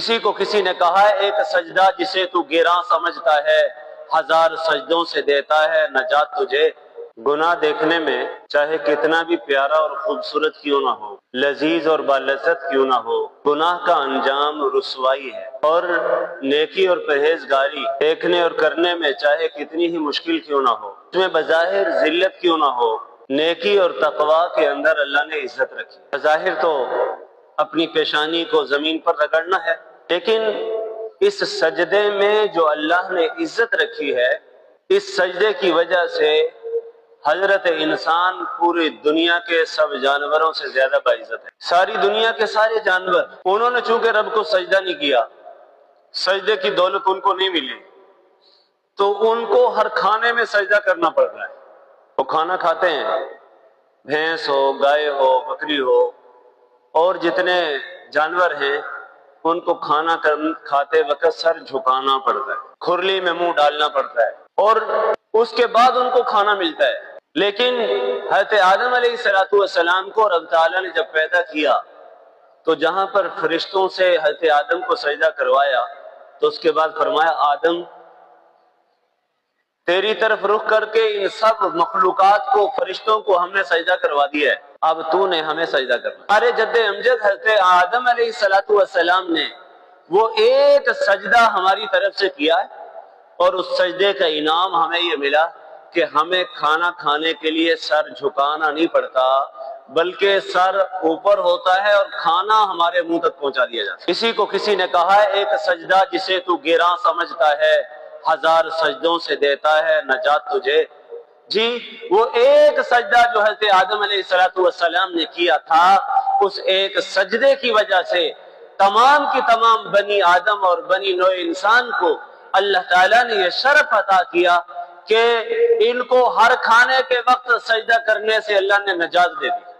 کسی کو کسی نے کہا ہے ایک سجدہ جسے تو گراں سمجھتا ہے، ہزار سجدوں سے دیتا ہے نجات تجھے۔ گناہ دیکھنے میں چاہے کتنا بھی پیارا اور خوبصورت کیوں نہ ہو، لذیذ اور بالذت کیوں نہ ہو، گناہ کا انجام رسوائی ہے۔ اور نیکی اور پرہیزگاری دیکھنے اور کرنے میں چاہے کتنی ہی مشکل کیوں نہ ہو، اس میں بظاہر ذلت کیوں نہ ہو، نیکی اور تقوی کے اندر اللہ نے عزت رکھی۔ بظاہر تو اپنی پیشانی کو زمین پر رگڑنا ہے، لیکن اس سجدے میں جو اللہ نے عزت رکھی ہے، اس سجدے کی وجہ سے حضرت انسان پوری دنیا کے سب جانوروں سے زیادہ باعزت ہے۔ ساری دنیا کے سارے جانور، انہوں نے چونکہ رب کو سجدہ نہیں کیا، سجدے کی دولت ان کو نہیں ملی، تو ان کو ہر کھانے میں سجدہ کرنا پڑ رہا ہے۔ وہ کھانا کھاتے ہیں، بھینس ہو، گائے ہو، بکری ہو، اور جتنے جانور ہیں ان کو کھانا کھاتے وقت سر جھکانا پڑتا ہے، کھرلی میں منہ ڈالنا پڑتا ہے، اور اس کے بعد ان کو کھانا ملتا ہے۔ لیکن حضرت آدم علیہ السلام کو رب تعالیٰ نے جب پیدا کیا تو جہاں پر فرشتوں سے حضرت آدم کو سجدہ کروایا تو اس کے بعد فرمایا آدم تیری طرف رخ کر کے ان سب مخلوقات کو، فرشتوں کو ہم نے سجدہ کروا دیا ہے، اب تو نے ہمیں سجدہ کرنا۔ ہمارے جد امجد حضرت آدم علیہ السلام نے وہ ایک سجدہ ہماری طرف سے کیا ہے، اور اس سجدے کا انعام ہمیں یہ ملا کہ ہمیں کھانا کھانے کے لیے سر جھکانا نہیں پڑتا، بلکہ سر اوپر ہوتا ہے اور کھانا ہمارے منہ تک پہنچا دیا جاتا ہے۔ کسی کو کسی نے کہا ہے ایک سجدہ جسے تو گراں سمجھتا ہے، ہزار سجدوں سے دیتا ہے نجات تجھے۔ جی وہ ایک سجدہ جو حضرت آدم علیہ السلام نے کیا تھا، اس ایک سجدے کی وجہ سے تمام کی تمام بنی آدم اور بنی نوع انسان کو اللہ تعالیٰ نے یہ شرف عطا کیا کہ ان کو ہر کھانے کے وقت سجدہ کرنے سے اللہ نے نجات دے دی۔